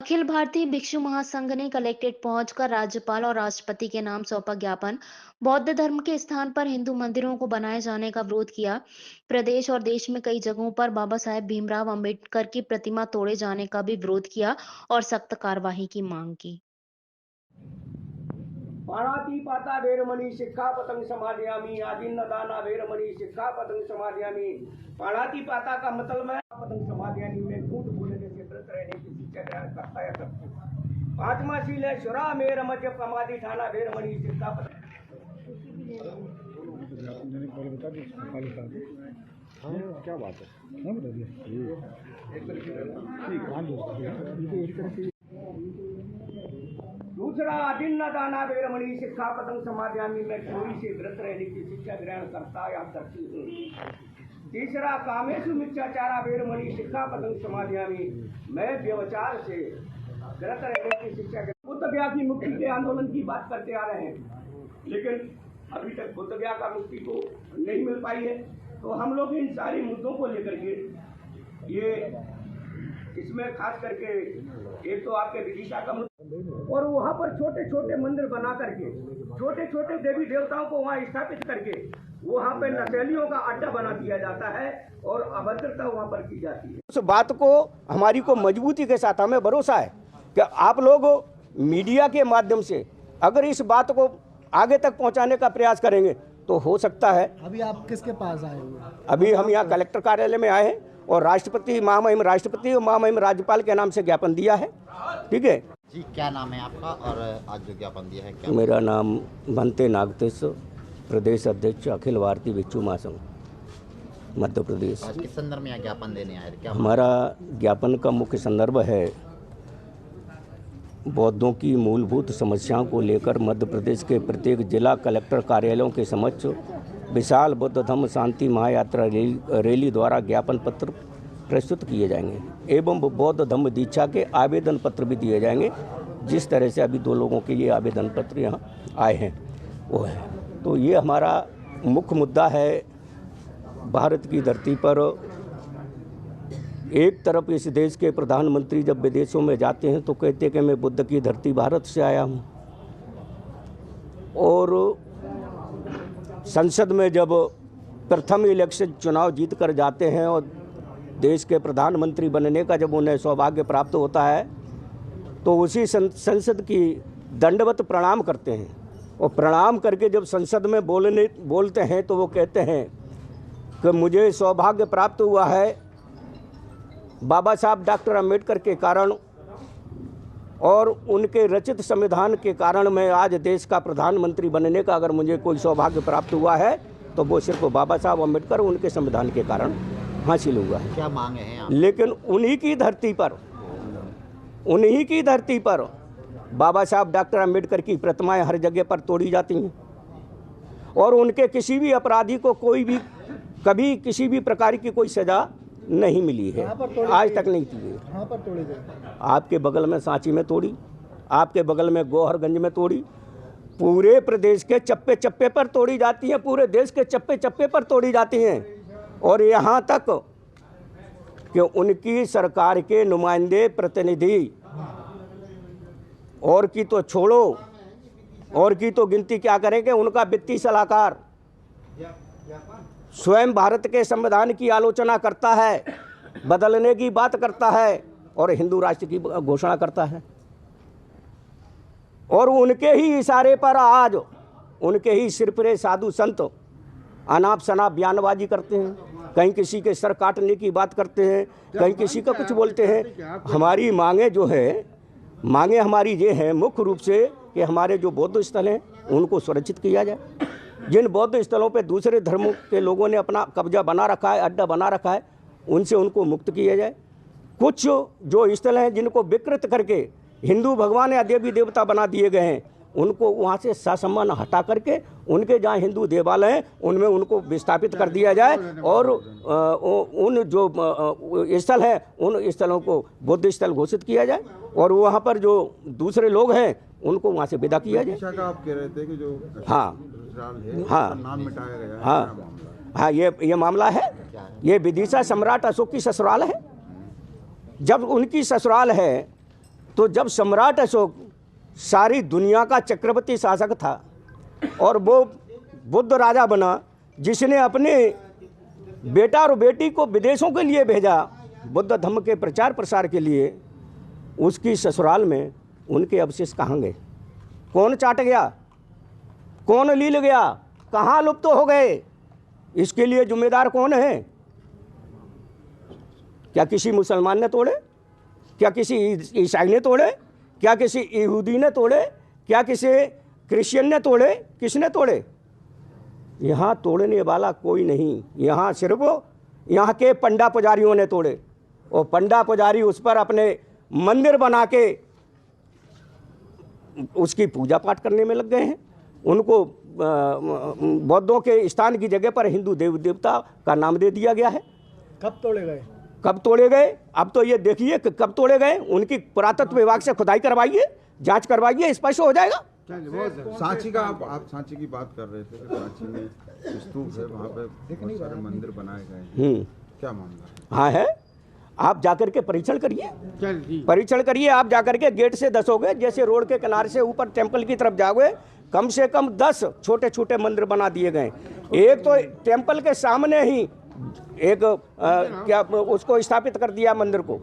अखिल भारतीय भिक्षु महासंघ ने कलेक्ट्रेट पहुंचकर राज्यपाल और राष्ट्रपति के नाम सौंपा ज्ञापन। बौद्ध धर्म के स्थान पर हिंदू मंदिरों को बनाए जाने का विरोध किया। प्रदेश और देश में कई जगहों पर बाबा साहेब भीमराव अंबेडकर की प्रतिमा तोड़े जाने का भी विरोध किया और सख्त कार्रवाई की मांग की। पाणातिपाता वेरमणि सिक्खापदं समादयामि। आदिन्नदाना वेरमणि सिक्खापदं समादयामि। पाणातिपाता का मतलब है पदं समादयामि में झूठ बोलने से व्रत रहने की शिक्षा ग्रहण करता है सबको। पांचवा शील है शुरा मेरमच प्रमादी ठाना वेरमणि सिक्खापदं। क्या बात है? दूसरा आदिन्नदाना वेरमणि सिक्खापदं समादयामि में चोरी से व्रत रहने की शिक्षा ग्रहण करता है दर्शी हूँ। तीसरा कामेषु मिथ्याचारा वेरमणि सिक्खापदं समादयामि मैं व्यभिचार से व्रत रहने की शिक्षा। बुद्ध गया की मुक्ति के आंदोलन की बात करते आ रहे हैं, लेकिन अभी तक बुद्ध गया का मुक्ति को नहीं मिल पाई है। तो हम लोग इन सारे मुद्दों को लेकर के ये इसमें खास करके एक तो आपके विदिशा का और वहाँ पर छोटे छोटे मंदिर बना करके छोटे छोटे देवी देवताओं को वहाँ स्थापित करके वहाँ पे नशेलियों का अड्डा बना दिया जाता है और अभद्रता वहाँ पर की जाती है। उस बात को हमारी को मजबूती के साथ हमें भरोसा है कि आप लोग मीडिया के माध्यम से अगर इस बात को आगे तक पहुँचाने का प्रयास करेंगे तो हो सकता है। अभी आप किसके पास आए हुए? अभी हम यहाँ कलेक्टर कार्यालय में आए हैं और राष्ट्रपति महामहिम राष्ट्रपति और महामहिम राज्यपाल के नाम से ज्ञापन दिया है। ठीक है जी, क्या नाम है आपका और आज जो ज्ञापन दिया है क्या? मेरा नाम भंते नागतेश, प्रदेश अध्यक्ष अखिल भारतीय भिक्षु महासंघ मध्य प्रदेश। आज किस संदर्भ में यहाँ ज्ञापन देने आए थे? क्या हमारा ज्ञापन का मुख्य संदर्भ है बौद्धों की मूलभूत समस्याओं को लेकर मध्य प्रदेश के प्रत्येक जिला कलेक्टर कार्यालयों के समक्ष विशाल बौद्ध धम्म शांति महायात्रा रैली द्वारा ज्ञापन पत्र प्रस्तुत किए जाएंगे एवं बौद्ध धम्म दीक्षा के आवेदन पत्र भी दिए जाएंगे। जिस तरह से अभी 2 लोगों के ये आवेदन पत्र यहाँ आए हैं वो है। तो ये हमारा मुख्य मुद्दा है। भारत की धरती पर एक तरफ इस देश के प्रधानमंत्री जब विदेशों में जाते हैं तो कहते हैं कि मैं बुद्ध की धरती भारत से आया हूँ, और संसद में जब प्रथम इलेक्शन चुनाव जीत कर जाते हैं और देश के प्रधानमंत्री बनने का जब उन्हें सौभाग्य प्राप्त होता है तो उसी संसद की दंडवत प्रणाम करते हैं और प्रणाम करके जब संसद में बोलते हैं तो वो कहते हैं कि मुझे सौभाग्य प्राप्त हुआ है बाबा साहब डॉक्टर अम्बेडकर के कारण और उनके रचित संविधान के कारण मैं आज देश का प्रधानमंत्री बनने का अगर मुझे कोई सौभाग्य प्राप्त हुआ है तो वो सिर्फ बाबा साहब अम्बेडकर उनके संविधान के कारण हासिल हुआ है। क्या मांगे हैं आप? लेकिन उन्हीं की धरती पर बाबा साहब डॉक्टर अम्बेडकर की प्रतिमाएं हर जगह पर तोड़ी जाती हैं और उनके किसी भी अपराधी को कोई भी कभी किसी भी प्रकार की कोई सजा नहीं मिली है, आज तक नहीं की है। कहाँ पर तोड़ी गई? आपके बगल में सांची में तोड़ी, आपके बगल में गोहरगंज में तोड़ी, पूरे प्रदेश के चप्पे चप्पे पर तोड़ी जाती हैं, पूरे देश के चप्पे चप्पे पर तोड़ी जाती हैं। और यहाँ तक कि उनकी सरकार के नुमाइंदे प्रतिनिधि और की तो छोड़ो, और की तो गिनती क्या करेंगे, उनका वित्तीय सलाहकार स्वयं भारत के संविधान की आलोचना करता है, बदलने की बात करता है और हिंदू राष्ट्र की घोषणा करता है। और उनके ही इशारे पर आज उनके ही सिर पर साधु संत अनाप शनाप बयानबाजी करते हैं, कहीं किसी के सर काटने की बात करते हैं, कहीं किसी का कुछ बोलते हैं। हमारी मांगे जो है, मांगे हमारी ये हैं मुख्य रूप से कि हमारे जो बौद्ध स्थल हैं उनको सुरक्षित किया जाए। जिन बौद्ध स्थलों पे दूसरे धर्मों के लोगों ने अपना कब्जा बना रखा है, अड्डा बना रखा है, उनसे उनको मुक्त किया जाए। कुछ जो स्थल हैं जिनको विकृत करके हिंदू भगवान या देवी देवता बना दिए गए हैं उनको वहाँ से ससम्मान हटा करके उनके जहाँ हिंदू देवालय हैं उनमें उनको विस्थापित कर दिया जाए और उन जो स्थल हैं उन स्थलों को बौद्ध स्थल घोषित किया जाए और वहाँ पर जो दूसरे लोग हैं उनको वहाँ से विदा किया जाए। आप कह रहे थे कि जो नाम मिटाया गया हाँ ये मामला है। ये विदिशा सम्राट अशोक की ससुराल है। जब उनकी ससुराल है तो जब सम्राट अशोक सारी दुनिया का चक्रवर्ती शासक था और वो बुद्ध राजा बना, जिसने अपने बेटा और बेटी को विदेशों के लिए भेजा बुद्ध धर्म के प्रचार प्रसार के लिए, उसकी ससुराल में उनके अवशेष कहाँ गए? कौन चाट गया? कौन लील गया? कहाँ लुप्त हो गए? इसके लिए जिम्मेदार कौन है? क्या किसी मुसलमान ने तोड़े? क्या किसी ईसाई ने तोड़े? क्या किसी यहूदी ने तोड़े? क्या किसी क्रिश्चियन ने तोड़े? किसने तोड़े? यहाँ तोड़ने वाला कोई नहीं, यहाँ सिर्फ यहाँ के पंडा पुजारियों ने तोड़े। और पंडा पुजारी उस पर अपने मंदिर बना के उसकी पूजा पाठ करने में लग गए हैं। उनको बौद्धों के स्थान की जगह पर हिंदू देव देवता का नाम दे दिया गया है। कब तोड़े गए? कब तोड़े गए? अब तो ये देखिए कि कब तोड़े गए। उनकी पुरातत्व विभाग से खुदाई करवाइए, जांच करवाइए, स्पष्ट हो जाएगा। सांची का आप सांची की बात कर रहे थे, सांची में स्तूप है, वहाँ पे बहुत सारे मंदिर बनाए गए हैं, क्या मामला है? हाँ है, आप जाकर के परीक्षण करिए, परीक्षण करिए। आप जाकर के गेट से दसोगे, जैसे रोड के किनारे से ऊपर टेम्पल की तरफ जाओगे, कम से कम 10 छोटे छोटे मंदिर बना दिए गए। एक तो टेम्पल के सामने ही एक क्या उसको स्थापित कर दिया मंदिर को।